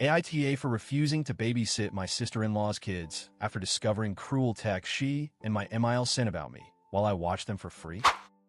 AITA for refusing to babysit my sister-in-law's kids after discovering cruel texts she and my MIL sent about me while I watched them for free.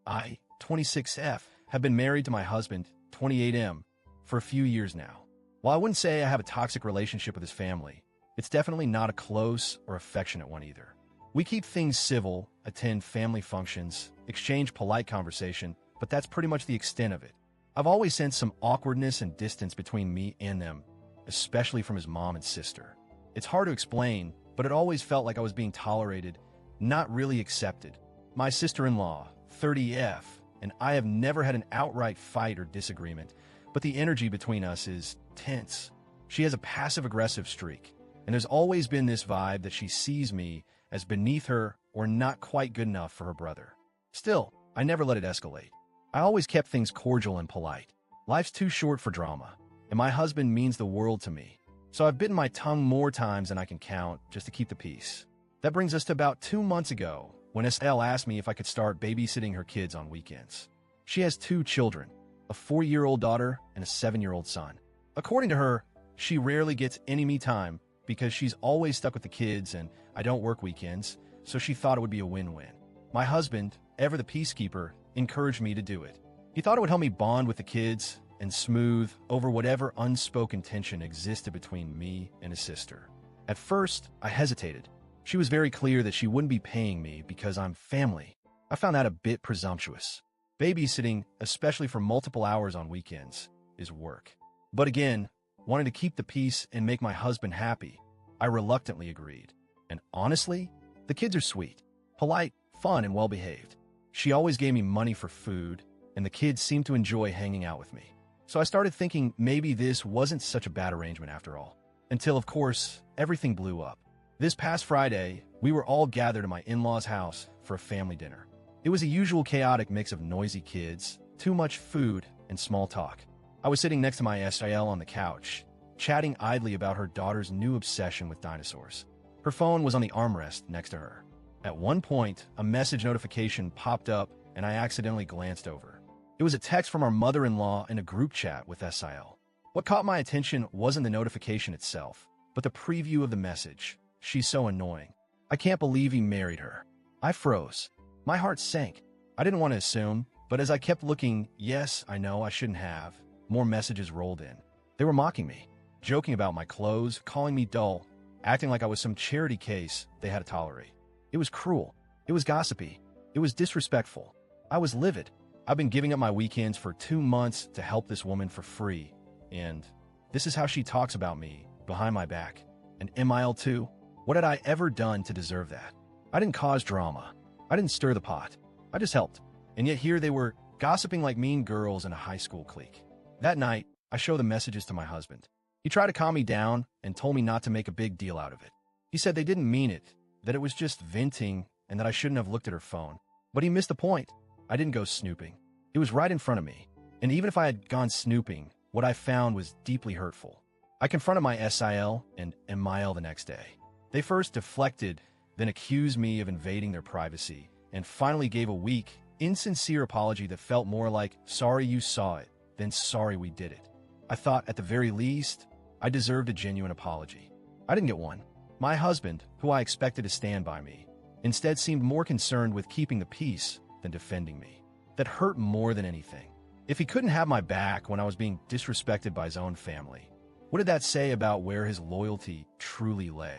I, 26F, have been married to my husband, 28M, for a few years now. While I wouldn't say I have a toxic relationship with his family, it's definitely not a close or affectionate one either. We keep things civil, attend family functions, exchange polite conversation, but that's pretty much the extent of it. I've always sensed some awkwardness and distance between me and them, especially from his mom and sister. It's hard to explain, but it always felt like I was being tolerated, not really accepted. My sister-in-law, 30F, and I have never had an outright fight or disagreement, but the energy between us is tense. She has a passive-aggressive streak, and there's always been this vibe that she sees me as beneath her or not quite good enough for her brother. Still, I never let it escalate. I always kept things cordial and polite. Life's too short for drama, and my husband means the world to me. So I've bitten my tongue more times than I can count just to keep the peace. That brings us to about 2 months ago, when SL asked me if I could start babysitting her kids on weekends. She has 2 children, a 4-year-old daughter and a 7-year-old son. According to her, she rarely gets any me time because she's always stuck with the kids and I don't work weekends, so she thought it would be a win-win. My husband, ever the peacekeeper, encouraged me to do it. He thought it would help me bond with the kids and smooth over whatever unspoken tension existed between me and his sister. At first, I hesitated. She was very clear that she wouldn't be paying me because I'm family. I found that a bit presumptuous. Babysitting, especially for multiple hours on weekends, is work. But again, wanting to keep the peace and make my husband happy, I reluctantly agreed. And honestly, the kids are sweet, polite, fun, and well-behaved. She always gave me money for food, and the kids seemed to enjoy hanging out with me. So I started thinking maybe this wasn't such a bad arrangement after all. Until, of course, everything blew up. This past Friday, we were all gathered at my in-laws' house for a family dinner. It was a usual chaotic mix of noisy kids, too much food, and small talk. I was sitting next to my SIL on the couch, chatting idly about her daughter's new obsession with dinosaurs. Her phone was on the armrest next to her. At one point, a message notification popped up and I accidentally glanced over. It was a text from our mother-in-law in a group chat with SIL. What caught my attention wasn't the notification itself, but the preview of the message. She's so annoying. I can't believe he married her. I froze. My heart sank. I didn't want to assume, but as I kept looking, yes, I know I shouldn't have, more messages rolled in. They were mocking me, joking about my clothes, calling me dull, acting like I was some charity case they had to tolerate. It was cruel. It was gossipy. It was disrespectful. I was livid. I've been giving up my weekends for 2 months to help this woman for free, and this is how she talks about me, behind my back. And MIL too? What had I ever done to deserve that? I didn't cause drama. I didn't stir the pot. I just helped. And yet here they were, gossiping like mean girls in a high school clique. That night, I showed the messages to my husband. He tried to calm me down and told me not to make a big deal out of it. He said they didn't mean it, that it was just venting and that I shouldn't have looked at her phone. But he missed the point. I didn't go snooping. It was right in front of me. And even if I had gone snooping, what I found was deeply hurtful. I confronted my SIL and MIL the next day. They first deflected, then accused me of invading their privacy, and finally gave a weak, insincere apology that felt more like, sorry you saw it, than sorry we did it. I thought, at the very least, I deserved a genuine apology. I didn't get one. My husband, who I expected to stand by me, instead seemed more concerned with keeping the peace than defending me. That hurt more than anything. If he couldn't have my back when I was being disrespected by his own family, what did that say about where his loyalty truly lay?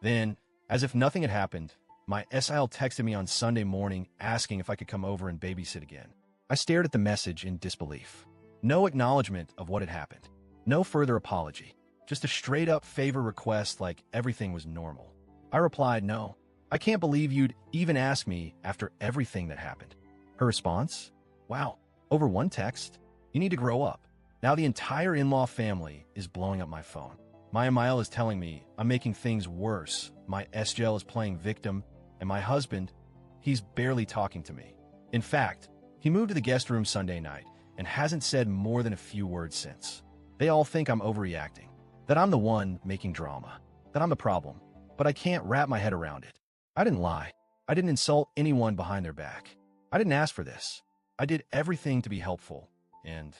Then, as if nothing had happened, my SIL texted me on Sunday morning asking if I could come over and babysit again. I stared at the message in disbelief. No acknowledgement of what had happened. No further apology. Just a straight-up favor request like everything was normal. I replied, no. I can't believe you'd even ask me after everything that happened. Her response? Wow, over one text? You need to grow up. Now the entire in-law family is blowing up my phone. My MIL is telling me I'm making things worse. My SGL is playing victim, and my husband, he's barely talking to me. In fact, he moved to the guest room Sunday night and hasn't said more than a few words since. They all think I'm overreacting, that I'm the one making drama, that I'm the problem, but I can't wrap my head around it. I didn't lie. I didn't insult anyone behind their back. I didn't ask for this. I did everything to be helpful, and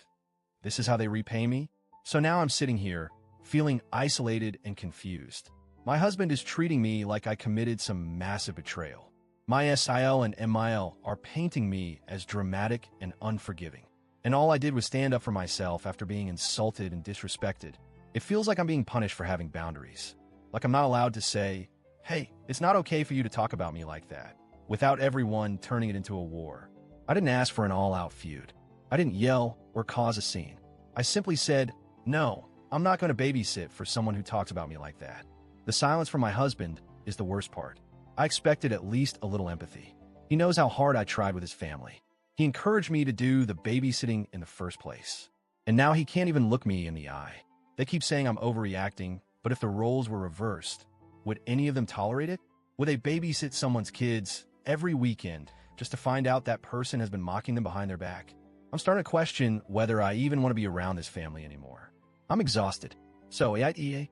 this is how they repay me? So now I'm sitting here, feeling isolated and confused. My husband is treating me like I committed some massive betrayal. My SIL and MIL are painting me as dramatic and unforgiving. And all I did was stand up for myself after being insulted and disrespected. It feels like I'm being punished for having boundaries. Like I'm not allowed to say, hey, it's not okay for you to talk about me like that, without everyone turning it into a war. I didn't ask for an all-out feud. I didn't yell or cause a scene. I simply said, no, I'm not going to babysit for someone who talks about me like that. The silence from my husband is the worst part. I expected at least a little empathy. He knows how hard I tried with his family. He encouraged me to do the babysitting in the first place. And now he can't even look me in the eye. They keep saying I'm overreacting, but if the roles were reversed, would any of them tolerate it? Would they babysit someone's kids every weekend just to find out that person has been mocking them behind their back? I'm starting to question whether I even want to be around this family anymore. I'm exhausted. So, AITA,